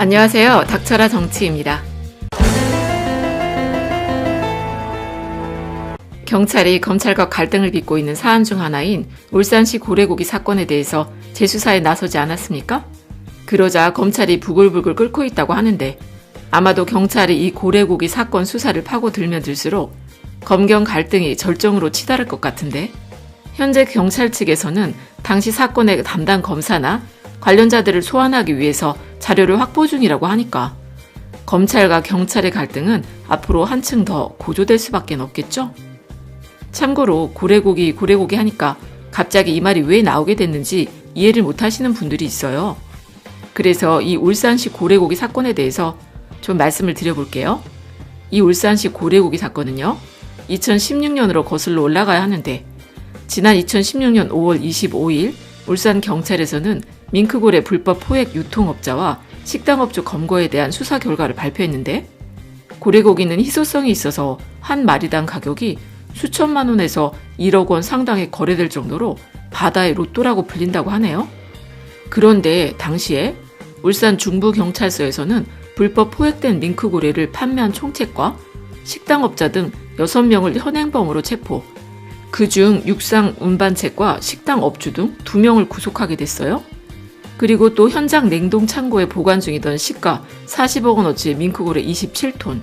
안녕하세요. 닥쳐라 정치입니다. 경찰이 검찰과 갈등을 빚고 있는 사안 중 하나인 울산시 고래고기 사건에 대해서 재수사에 나서지 않았습니까? 그러자 검찰이 부글부글 끓고 있다고 하는데 아마도 경찰이 이 고래고기 사건 수사를 파고들면 들수록 검경 갈등이 절정으로 치달을 것 같은데 현재 경찰 측에서는 당시 사건의 담당 검사나 관련자들을 소환하기 위해서 자료를 확보 중이라고 하니까 검찰과 경찰의 갈등은 앞으로 한층 더 고조될 수밖에 없겠죠? 참고로 고래고기 하니까 갑자기 이 말이 왜 나오게 됐는지 이해를 못하시는 분들이 있어요. 그래서 이 울산시 고래고기 사건에 대해서 좀 말씀을 드려볼게요. 이 울산시 고래고기 사건은요, 2016년으로 거슬러 올라가야 하는데 지난 2016년 5월 25일 울산경찰에서는 밍크고래 불법 포획 유통업자와 식당업주 검거에 대한 수사 결과를 발표했는데 고래고기는 희소성이 있어서 한 마리당 가격이 수천만 원에서 1억 원 상당의 거래될 정도로 바다의 로또라고 불린다고 하네요. 그런데 당시에 울산 중부경찰서에서는 불법 포획된 밍크고래를 판매한 총책과 식당업자 등 6명을 현행범으로 체포, 그중 육상 운반책과 식당 업주 등 2명을 구속하게 됐어요. 그리고 또 현장 냉동 창고에 보관 중이던 시가 40억 원어치의 밍크고래 27톤,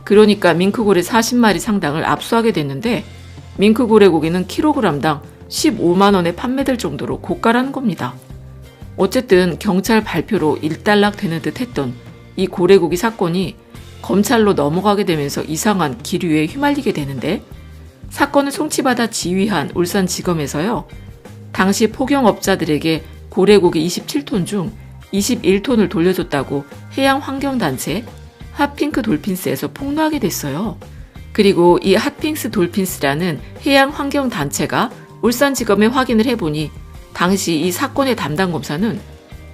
그러니까 밍크고래 40마리 상당을 압수하게 됐는데 밍크고래 고기는 킬로그램당 15만 원에 판매될 정도로 고가라는 겁니다. 어쨌든 경찰 발표로 일단락되는 듯 했던 이 고래고기 사건이 검찰로 넘어가게 되면서 이상한 기류에 휘말리게 되는데 사건을 송치받아 지휘한 울산지검에서요, 당시 포경업자들에게 고래고기 27톤 중 21톤을 돌려줬다고 해양환경단체 핫핑크 돌핀스에서 폭로하게 됐어요. 그리고 이 핫핑크 돌핀스라는 해양환경단체가 울산지검에 확인을 해보니 당시 이 사건의 담당 검사는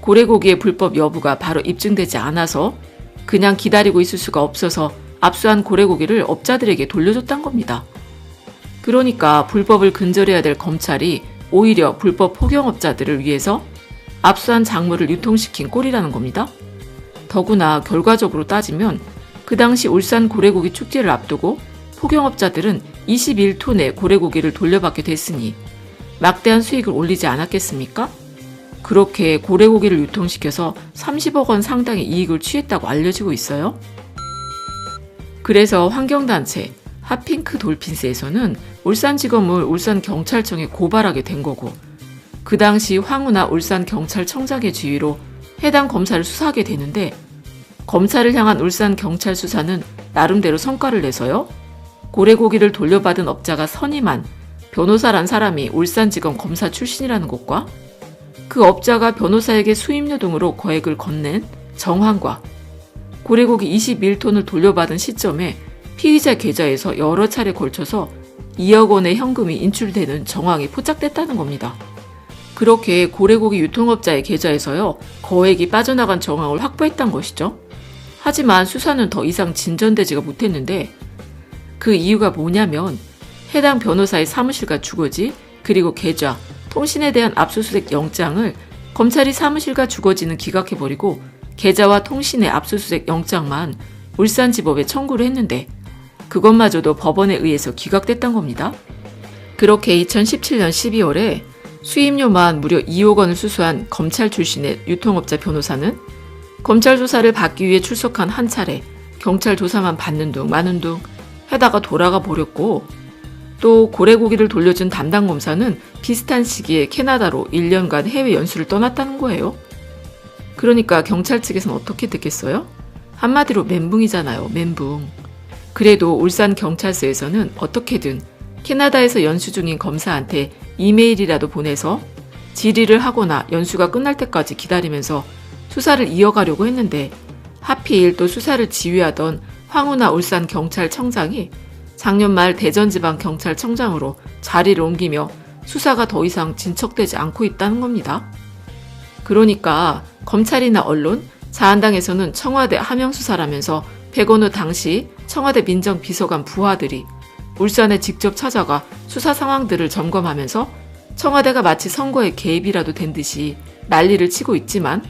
고래고기의 불법 여부가 바로 입증되지 않아서 그냥 기다리고 있을 수가 없어서 압수한 고래고기를 업자들에게 돌려줬단 겁니다. 그러니까 불법을 근절해야 될 검찰이 오히려 불법 포경업자들을 위해서 압수한 작물을 유통시킨 꼴이라는 겁니다. 더구나 결과적으로 따지면 그 당시 울산 고래고기 축제를 앞두고 포경업자들은 21톤의 고래고기를 돌려받게 됐으니 막대한 수익을 올리지 않았겠습니까? 그렇게 고래고기를 유통시켜서 30억 원 상당의 이익을 취했다고 알려지고 있어요. 그래서 환경단체 핫핑크 돌핀스에서는 울산지검을 울산경찰청에 고발하게 된 거고, 그 당시 황운하 울산경찰청장의 지휘로 해당 검사를 수사하게 되는데 검찰을 향한 울산경찰 수사는 나름대로 성과를 내서요, 고래고기를 돌려받은 업자가 선임한 변호사란 사람이 울산지검 검사 출신이라는 것과 그 업자가 변호사에게 수임료 등으로 거액을 건넨 정황과 고래고기 21톤을 돌려받은 시점에 피의자 계좌에서 여러 차례 걸쳐서 2억 원의 현금이 인출되는 정황이 포착됐다는 겁니다. 그렇게 고래고기 유통업자의 계좌에서요, 거액이 빠져나간 정황을 확보했단 것이죠. 하지만 수사는 더 이상 진전되지가 못했는데 그 이유가 뭐냐면 해당 변호사의 사무실과 주거지, 그리고 계좌, 통신에 대한 압수수색 영장을 검찰이 사무실과 주거지는 기각해버리고 계좌와 통신의 압수수색 영장만 울산지법에 청구를 했는데 그것마저도 법원에 의해서 기각됐단 겁니다. 그렇게 2017년 12월에 수임료만 무려 2억 원을 수수한 검찰 출신의 유통업자 변호사는 검찰 조사를 받기 위해 출석한 한 차례 경찰 조사만 받는 둥 마는 둥 하다가 돌아가 버렸고, 또 고래고기를 돌려준 담당 검사는 비슷한 시기에 캐나다로 1년간 해외 연수를 떠났다는 거예요. 그러니까 경찰 측에서는 어떻게 됐겠어요? 한마디로 멘붕이잖아요, 멘붕. 그래도 울산경찰서에서는 어떻게든 캐나다에서 연수 중인 검사한테 이메일이라도 보내서 질의를 하거나 연수가 끝날 때까지 기다리면서 수사를 이어가려고 했는데 하필 또 수사를 지휘하던 황운하 울산경찰청장이 작년 말 대전지방경찰청장으로 자리를 옮기며 수사가 더 이상 진척되지 않고 있다는 겁니다. 그러니까 검찰이나 언론, 자한당에서는 청와대 하명수사라면서 백원우 당시 청와대 민정비서관 부하들이 울산에 직접 찾아가 수사 상황들을 점검하면서 청와대가 마치 선거에 개입이라도 된 듯이 난리를 치고 있지만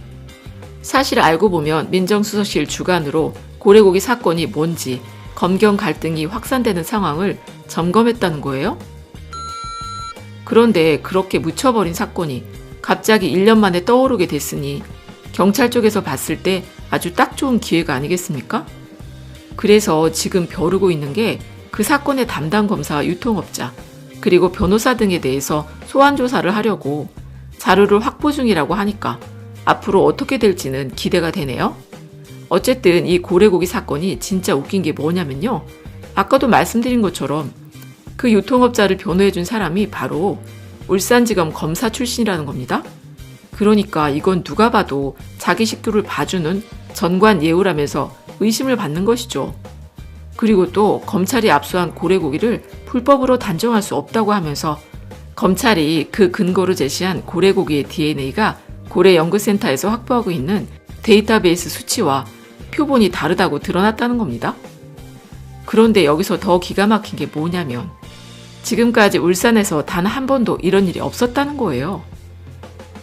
사실 알고 보면 민정수석실 주관으로 고래고기 사건이 뭔지 검경 갈등이 확산되는 상황을 점검했다는 거예요? 그런데 그렇게 묻혀버린 사건이 갑자기 1년 만에 떠오르게 됐으니 경찰 쪽에서 봤을 때 아주 딱 좋은 기회가 아니겠습니까? 그래서 지금 벼르고 있는 게 그 사건의 담당 검사와 유통업자, 그리고 변호사 등에 대해서 소환 조사를 하려고 자료를 확보 중이라고 하니까 앞으로 어떻게 될지는 기대가 되네요. 어쨌든 이 고래고기 사건이 진짜 웃긴 게 뭐냐면요. 아까도 말씀드린 것처럼 그 유통업자를 변호해준 사람이 바로 울산지검 검사 출신이라는 겁니다. 그러니까 이건 누가 봐도 자기 식구를 봐주는 전관 예우라면서 의심을 받는 것이죠. 그리고 또 검찰이 압수한 고래고기를 불법으로 단정할 수 없다고 하면서 검찰이 그 근거로 제시한 고래고기의 DNA가 고래연구센터에서 확보하고 있는 데이터베이스 수치와 표본이 다르다고 드러났다는 겁니다. 그런데 여기서 더 기가 막힌 게 뭐냐면 지금까지 울산에서 단 한 번도 이런 일이 없었다는 거예요.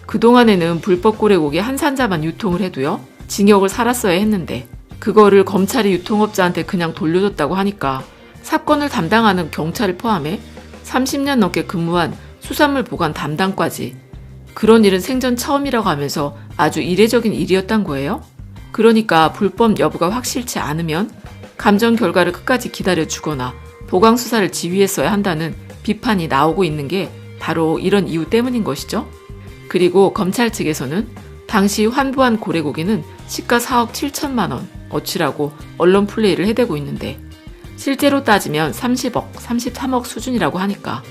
그동안에는 불법 고래고기 한 산자만 유통을 해도요, 징역을 살았어야 했는데 그거를 검찰이 유통업자한테 그냥 돌려줬다고 하니까 사건을 담당하는 경찰을 포함해 30년 넘게 근무한 수산물 보관 담당과지 그런 일은 생전 처음이라고 하면서 아주 이례적인 일이었단 거예요. 그러니까 불법 여부가 확실치 않으면 감정 결과를 끝까지 기다려주거나 보강 수사를 지휘했어야 한다는 비판이 나오고 있는 게 바로 이런 이유 때문인 것이죠. 그리고 검찰 측에서는 당시 환부한 고래고기는 시가 4억 7천만 원 어치라고 언론 플레이를 해대고 있는데 실제로 따지면 30억, 33억 수준이라고 하니까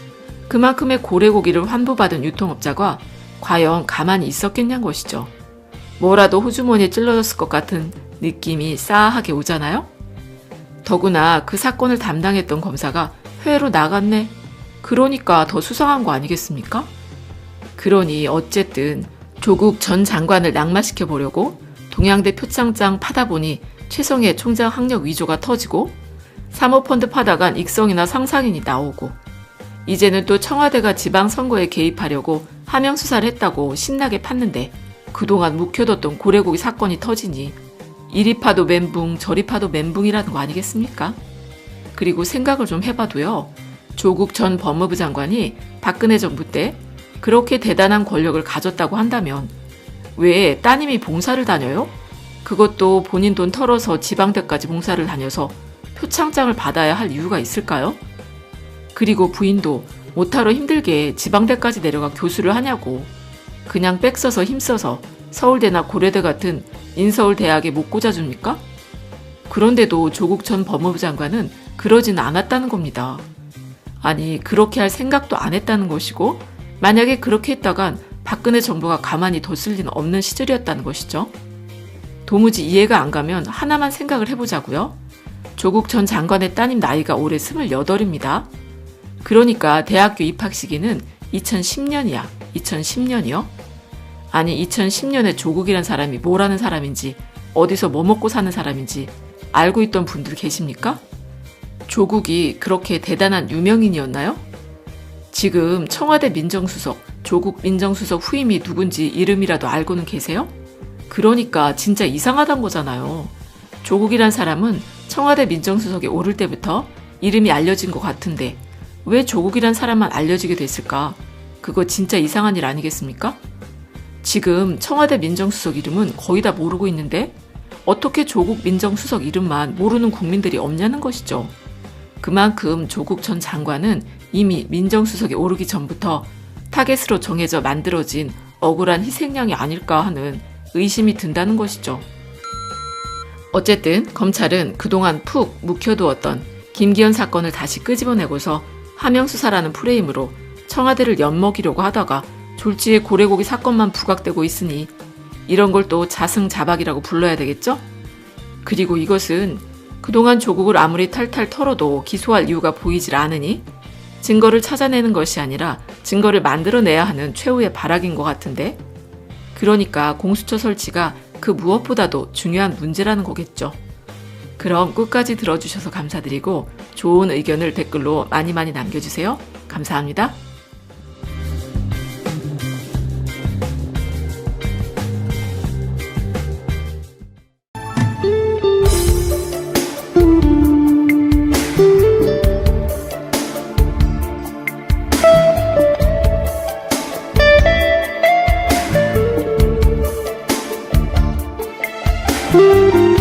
그만큼의 고래고기를 환부받은 유통업자가 과연 가만히 있었겠냐는 것이죠. 뭐라도 호주머니에 찔러졌을 것 같은 느낌이 싸하게 오잖아요? 더구나 그 사건을 담당했던 검사가 해외로 나갔네? 그러니까 더 수상한 거 아니겠습니까? 그러니 어쨌든 조국 전 장관을 낙마시켜 보려고 동양대 표창장 파다 보니 최성해 총장 학력 위조가 터지고 사모펀드 파다간 익성이나 상상인이 나오고 이제는 또 청와대가 지방선거에 개입하려고 하명수사를 했다고 신나게 팠는데 그동안 묵혀뒀던 고래고기 사건이 터지니 이리 파도 멘붕 저리 파도 멘붕이라는 거 아니겠습니까? 그리고 생각을 좀 해봐도요. 조국 전 법무부 장관이 박근혜 정부 때 그렇게 대단한 권력을 가졌다고 한다면 왜 따님이 봉사를 다녀요? 그것도 본인 돈 털어서 지방대까지 봉사를 다녀서 표창장을 받아야 할 이유가 있을까요? 그리고 부인도 못하러 힘들게 지방대까지 내려가 교수를 하냐고 그냥 빽 써서 힘써서 서울대나 고려대 같은 인서울대학에 못 꽂아줍니까? 그런데도 조국 전 법무부 장관은 그러지는 않았다는 겁니다. 아니 그렇게 할 생각도 안 했다는 것이고 만약에 그렇게 했다간 박근혜 정부가 가만히 뒀을 리는 없는 시절이었다는 것이죠. 도무지 이해가 안 가면 하나만 생각을 해보자고요. 조국 전 장관의 따님 나이가 올해 28입니다. 그러니까 대학교 입학 시기는 2010년이야. 2010년이요? 아니 2010년에 조국이란 사람이 뭐라는 사람인지 어디서 뭐 먹고 사는 사람인지 알고 있던 분들 계십니까? 조국이 그렇게 대단한 유명인이었나요? 지금 청와대 민정수석, 조국 민정수석 후임이 누군지 이름이라도 알고는 계세요? 그러니까 진짜 이상하단 거잖아요. 조국이란 사람은 청와대 민정수석에 오를 때부터 이름이 알려진 것 같은데 왜 조국이란 사람만 알려지게 됐을까? 그거 진짜 이상한 일 아니겠습니까? 지금 청와대 민정수석 이름은 거의 다 모르고 있는데 어떻게 조국 민정수석 이름만 모르는 국민들이 없냐는 것이죠. 그만큼 조국 전 장관은 이미 민정수석에 오르기 전부터 타겟으로 정해져 만들어진 억울한 희생양이 아닐까 하는 의심이 든다는 것이죠. 어쨌든 검찰은 그동안 푹 묵혀두었던 김기현 사건을 다시 끄집어내고서 하명수사라는 프레임으로 청와대를 엿먹이려고 하다가 졸지에 고래고기 사건만 부각되고 있으니 이런 걸 또 자승자박이라고 불러야 되겠죠? 그리고 이것은 그동안 조국을 아무리 탈탈 털어도 기소할 이유가 보이질 않으니 증거를 찾아내는 것이 아니라 증거를 만들어내야 하는 최후의 발악인 것 같은데 그러니까 공수처 설치가 그 무엇보다도 중요한 문제라는 거겠죠. 그럼 끝까지 들어주셔서 감사드리고 좋은 의견을 댓글로 많이 남겨주세요. 감사합니다. 있습니다.